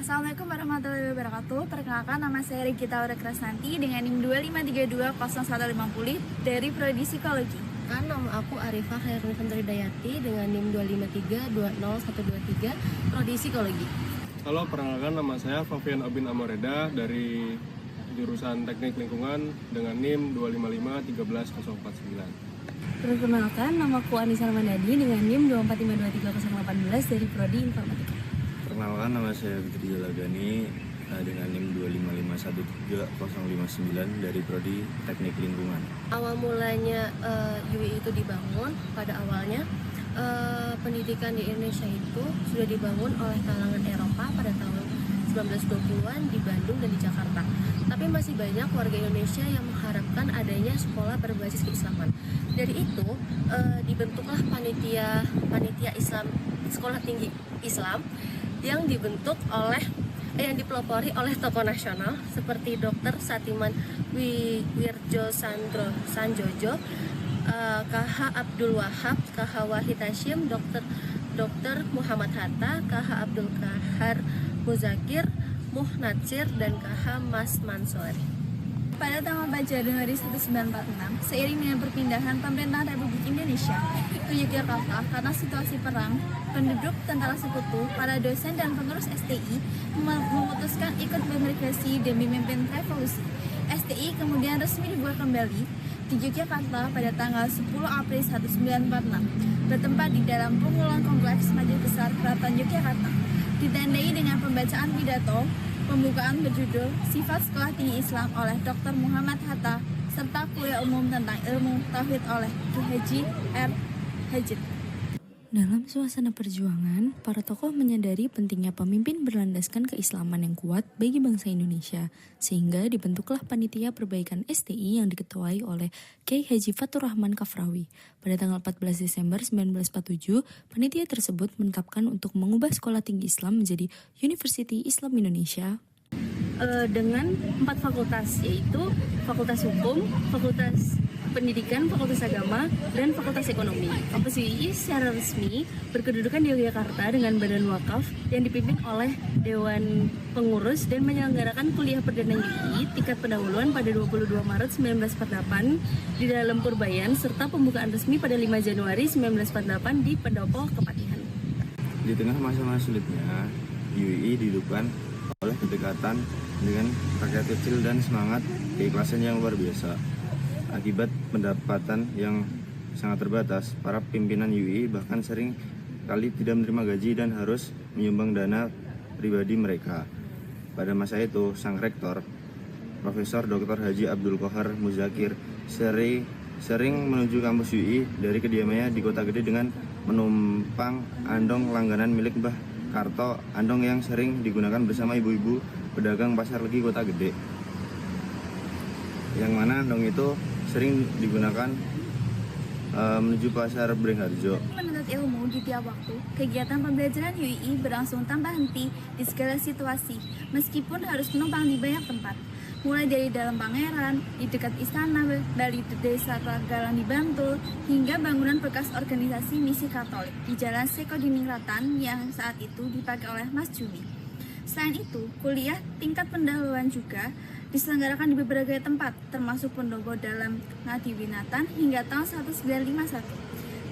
Assalamualaikum warahmatullahi wabarakatuh. Perkenalkan, nama saya Regita Aura Krasnanti dengan NIM 25320150 dari Prodi Psikologi. Nama aku Arifah Khairul Dayati dengan NIM 253-20123 Prodi Psikologi. Halo, perkenalkan nama saya Fafian Abin Amoreda dari jurusan Teknik Lingkungan dengan NIM 255-13049. Perkenalkan, namaku Anissa Ramandani dengan NIM 24523-018 dari Prodi Informatika. Perkenalkan, nama saya Fitri Jalagani dengan NIM 2513059 dari Prodi Teknik Lingkungan. Awal mulanya UI itu dibangun, pada awalnya pendidikan di Indonesia itu sudah dibangun oleh kalangan Eropa pada tahun 1920-an di Bandung dan di Jakarta. Tapi masih banyak warga Indonesia yang mengharapkan adanya sekolah berbasis keislaman. Dari itu dibentuklah panitia Islam, Sekolah Tinggi Islam yang dibentuk oleh yang dipelopori oleh tokoh nasional seperti Dr. Satiman Wirjo Sanjojo, KH Abdul Wahab, KH Wahid Hashim, Dr. Muhammad Hatta, KH Abdul Kahar Muzakir, Muhnatsir, dan KH Mas Mansur. Pada tanggal 4 Januari 1946, seiring dengan perpindahan pemerintahan Republik Indonesia ke Yogyakarta karena situasi perang, penduduk, tentara sekutu, para dosen dan pengurus STI memutuskan ikut bermigrasi demi memimpin revolusi. STI kemudian resmi dibuat kembali di Yogyakarta pada tanggal 10 April 1946, bertempat di dalam pengumuman kompleks Majelis Besar Keraton Yogyakarta, ditandai dengan pembacaan pidato pembukaan berjudul Sifat Sekolah Tinggi Islam oleh Dr. Muhammad Hatta serta kuliah umum tentang ilmu tauhid oleh Ki Haji R. Hajid. Dalam suasana perjuangan, para tokoh menyadari pentingnya pemimpin berlandaskan keislaman yang kuat bagi bangsa Indonesia, sehingga dibentuklah Panitia Perbaikan STI yang diketuai oleh Kiai Haji Fatur Rahman Kafrawi. Pada tanggal 14 Desember 1947, panitia tersebut menetapkan untuk mengubah Sekolah Tinggi Islam menjadi University Islam Indonesia dengan 4 fakultas, yaitu Fakultas Hukum, Fakultas Pendidikan, Fakultas Agama, dan Fakultas Ekonomi. Kampus UI secara resmi berkedudukan di Yogyakarta dengan badan wakaf yang dipimpin oleh Dewan Pengurus dan menyelenggarakan kuliah perdana UI tingkat pendahuluan pada 22 Maret 1948 di dalam Purbayan serta pembukaan resmi pada 5 Januari 1948 di Pendopo, Kepatihan. Di tengah masa-masa sulitnya, UI dihidupkan oleh kedekatan dengan rakyat kecil dan semangat keikhlasan yang luar biasa. Akibat pendapatan yang sangat terbatas, para pimpinan UI bahkan sering kali tidak menerima gaji dan harus menyumbang dana pribadi mereka. Pada masa itu, sang rektor, Profesor Dr. Haji Abdul Qahar Muzakir, sering menuju kampus UI dari kediamannya di Kota Gede dengan menumpang andong langganan milik Mbah Karto, andong yang sering digunakan bersama ibu-ibu pedagang pasar legi Kota Gede. Yang mana andong itu sering digunakan menuju pasar Beringharjo. Menuntut ilmu di tiap waktu, kegiatan pembelajaran UI berlangsung tanpa henti di segala situasi, meskipun harus menumpang di banyak tempat. Mulai dari dalam Pangeran, di dekat Istana Bali, di Desa Kelagalan di Bantul, hingga bangunan bekas organisasi misi Katolik di Jalan Sekodiningrat yang saat itu dipakai oleh Mas Jumi. Selain itu, kuliah tingkat pendahuluan juga diselenggarakan di beberapa tempat, termasuk Pendopo dalam Ngadiwinatan hingga tahun 1951.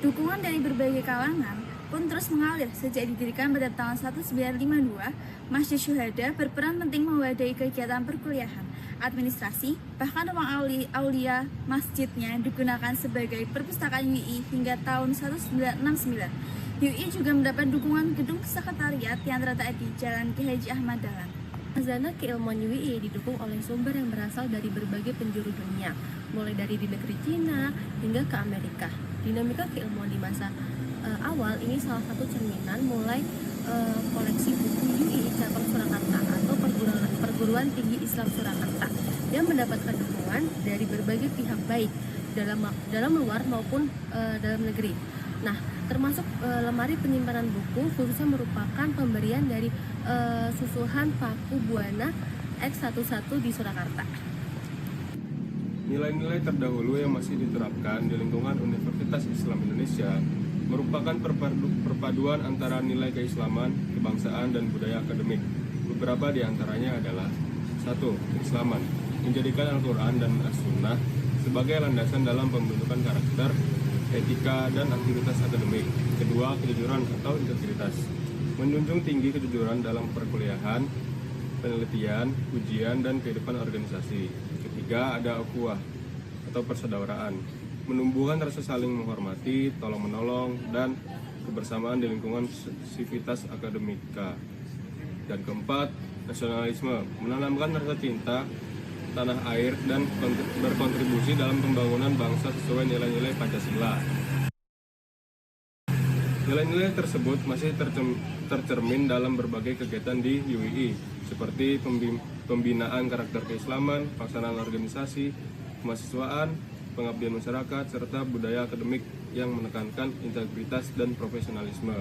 Dukungan dari berbagai kalangan pun terus mengalir sejak didirikan pada tahun 1952. Masjid Syuhada berperan penting mewadahi kegiatan perkuliahan, administrasi, bahkan ruang aulia masjidnya digunakan sebagai perpustakaan UI hingga tahun 1969. UI juga mendapat dukungan gedung sekretariat yang terletak di Jalan Ki Haji Ahmad Dahlan. Khazanah keilmuan UI didukung oleh sumber yang berasal dari berbagai penjuru dunia, mulai dari di negeri Cina hingga ke Amerika. Dinamika keilmuan di masa awal ini salah satu cerminan mulai koleksi buku UI cabang Surakarta atau Perguruan Tinggi Islam Surakarta yang mendapatkan dukungan dari berbagai pihak baik dalam luar maupun dalam negeri. Nah, termasuk lemari penyimpanan buku khususnya merupakan pemberian dari Susuhan Paku Buana X11 di Surakarta. Nilai-nilai terdahulu yang masih diterapkan di lingkungan Universitas Islam Indonesia merupakan perpaduan antara nilai keislaman, kebangsaan, dan budaya akademik. Beberapa di antaranya adalah: 1. Keislaman, menjadikan Al-Quran dan As-Sunnah sebagai landasan dalam pembentukan karakter, etika, dan aktivitas akademik. Kedua, kejujuran atau integritas, menjunjung tinggi kejujuran dalam perkuliahan, penelitian, ujian, dan kehidupan organisasi. Ketiga, ada ukhuwah atau persaudaraan, menumbuhkan rasa saling menghormati, tolong-menolong, dan kebersamaan di lingkungan sivitas akademika. Dan keempat, nasionalisme, menanamkan rasa cinta tanah air dan berkontribusi dalam pembangunan bangsa sesuai nilai-nilai Pancasila. Nilai-nilai tersebut masih tercermin dalam berbagai kegiatan di UII, seperti pembinaan karakter keislaman, pelaksanaan organisasi, kemahasiswaan, pengabdian masyarakat, serta budaya akademik yang menekankan integritas dan profesionalisme.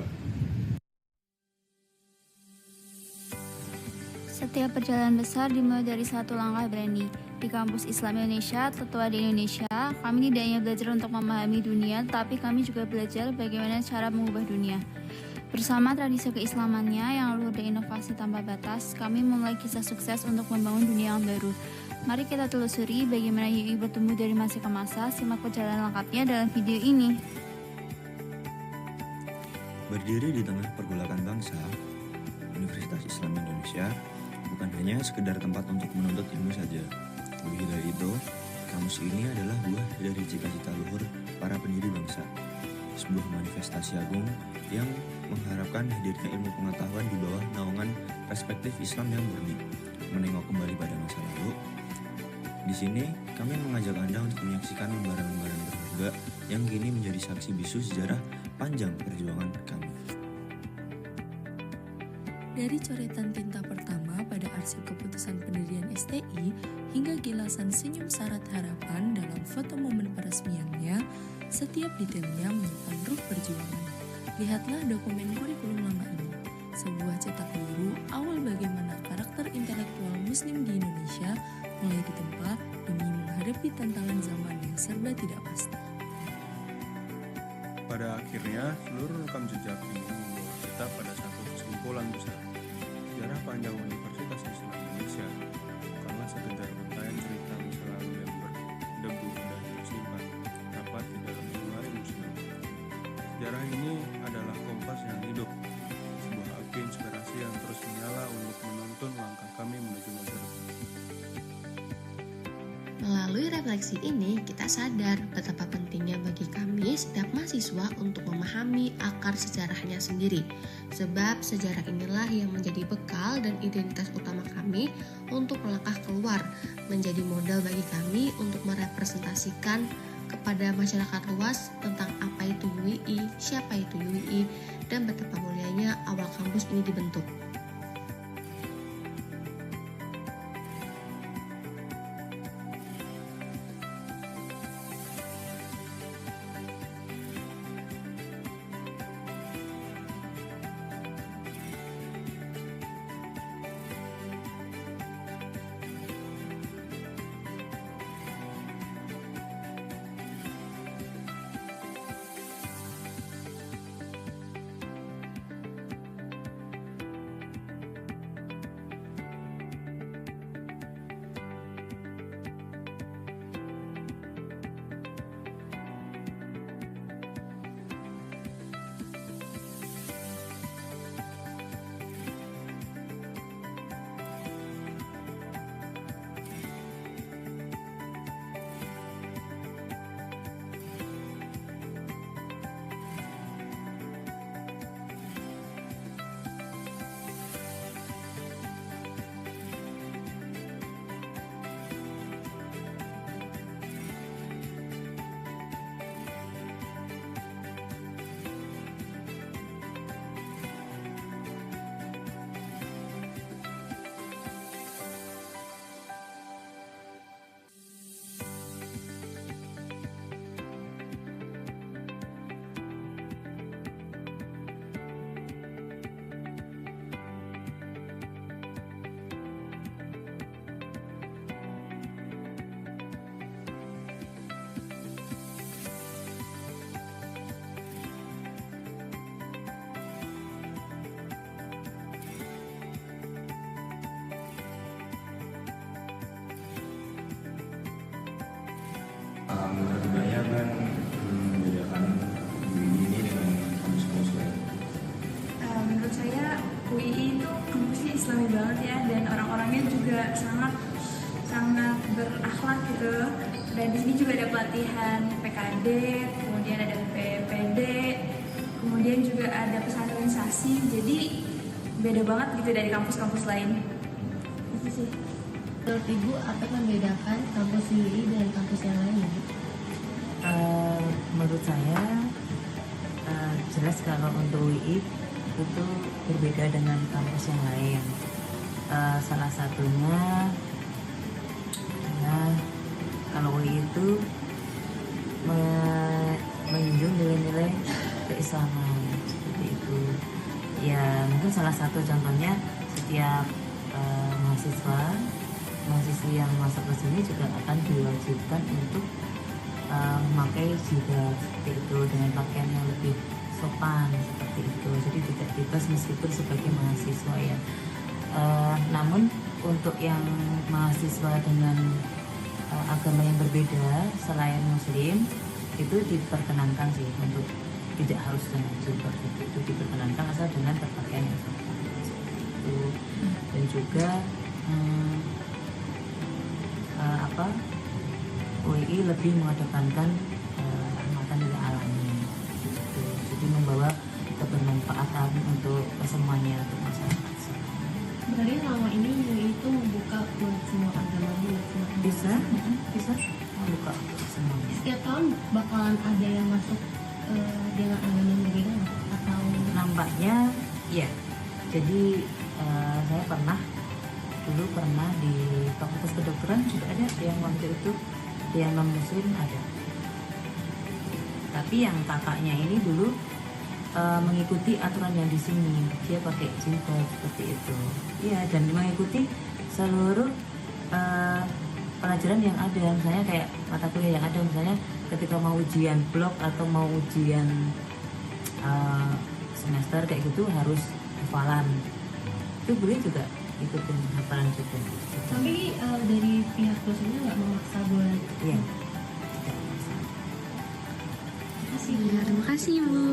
Setiap perjalanan besar dimulai dari satu langkah berani. Di kampus Islam Indonesia, tertua di Indonesia, kami tidak hanya belajar untuk memahami dunia, tapi kami juga belajar bagaimana cara mengubah dunia. Bersama tradisi keislamannya yang luhur dan inovasi tanpa batas, kami memulai kisah sukses untuk membangun dunia yang baru. Mari kita telusuri bagaimana UI bertumbuh dari masa ke masa. Simak perjalanan lengkapnya dalam video ini. Berdiri di tengah pergolakan bangsa, Universitas Islam Indonesia bukan hanya sekedar tempat untuk menuntut ilmu saja. Lebih dari itu, kampus ini adalah buah dari cita-cita luhur para pendiri bangsa. Sebuah manifestasi agung yang mengharapkan hadirnya ilmu pengetahuan di bawah naungan perspektif Islam yang murni. Menengok kembali pada masa lalu, di sini kami mengajak Anda untuk menyaksikan lembaran-lembaran berharga yang kini menjadi saksi bisu sejarah panjang perjuangan kami. Dari coretan tinta pertama pada arsip keputusan pendirian STI hingga gilasan senyum syarat harapan dalam foto momen peresmiannya, setiap detailnya menyimpan ruh perjuangan. Lihatlah dokumen kurikulum lama ini, sebuah cetak biru awal bagaimana karakter intelektual muslim di Indonesia mulai ditempa demi menghadapi tantangan zaman yang serba tidak pasti. Pada akhirnya, seluruh rekam jejak ini membawa kita pada satu kesimpulan besar. Sejarah panjang Universitas Islam Indonesia bukanlah sekedar rangkaian cerita masa lalu yang berdebu dan tersimpan rapat di dalam lemari museum. Sejarah ini adalah kompas yang hidup, sebuah api inspirasi yang terus menyala untuk menuntun langkah kami menuju masa depan. Melalui refleksi ini, kita sadar betapa pentingnya bagi kami setiap mahasiswa untuk memahami akar sejarahnya sendiri. Sebab sejarah inilah yang menjadi bekal dan identitas utama kami untuk melangkah keluar, menjadi modal bagi kami untuk merepresentasikan kepada masyarakat luas tentang apa itu UII, siapa itu UII, dan betapa mulianya awal kampus ini dibentuk. kampusnya Islami banget ya, dan orang-orangnya juga sangat berakhlak gitu. Dan di sini juga ada pelatihan PKD, kemudian ada PPD, kemudian juga ada pesantrenisasi. Jadi beda banget gitu dari kampus-kampus lain. Itu sih. Menurut Ibu, apa yang membedakan kampus UI dan kampus yang lain? Menurut saya jelas kalau untuk UI itu berbeda dengan kampus yang lain. Salah satunya adalah kalau UI itu menjunjung nilai-nilai keislaman seperti itu. Ya mungkin salah satu contohnya setiap mahasiswi yang masuk ke sini juga akan diwajibkan untuk memakai jilbab seperti itu, dengan pakaian yang lebih sopan seperti itu. Jadi tidak bebas meskipun sebagai mahasiswa ya. Namun untuk yang mahasiswa dengan agama yang berbeda selain muslim itu diperkenankan sih untuk tidak harus dengan jilbab, itu diperkenankan asal dengan berpakaian yang sopan seperti itu. Dan juga UI lebih mengedepankan rahmatan lil alamin gitu. Jadi membawa kebermanfaatan untuk semuanya, untuk masyarakat. Berarti selama ini UI itu membuka buat semua agama, Bisa membuka semuanya. Setiap tahun bakalan ada yang masuk dengan agama yang berbeda nggak? Atau Nampaknya ya. Jadi saya dulu pernah di Fakultas Kedokteran juga ada yang waktu itu yang non muslim ada. Tapi yang kakaknya ini dulu mengikuti aturan yang di sini, dia pakai jilbab seperti itu. Iya, dan mengikuti seluruh pelajaran yang ada. Misalnya kayak mata kuliah yang ada, misalnya ketika mau ujian blok atau mau ujian semester kayak gitu harus hafalan. Itu boleh juga ikutin hafalan juga. tapi dari pihak dosennya nggak memaksa buat? Iya. Tidak masalah. Terima kasih Bu.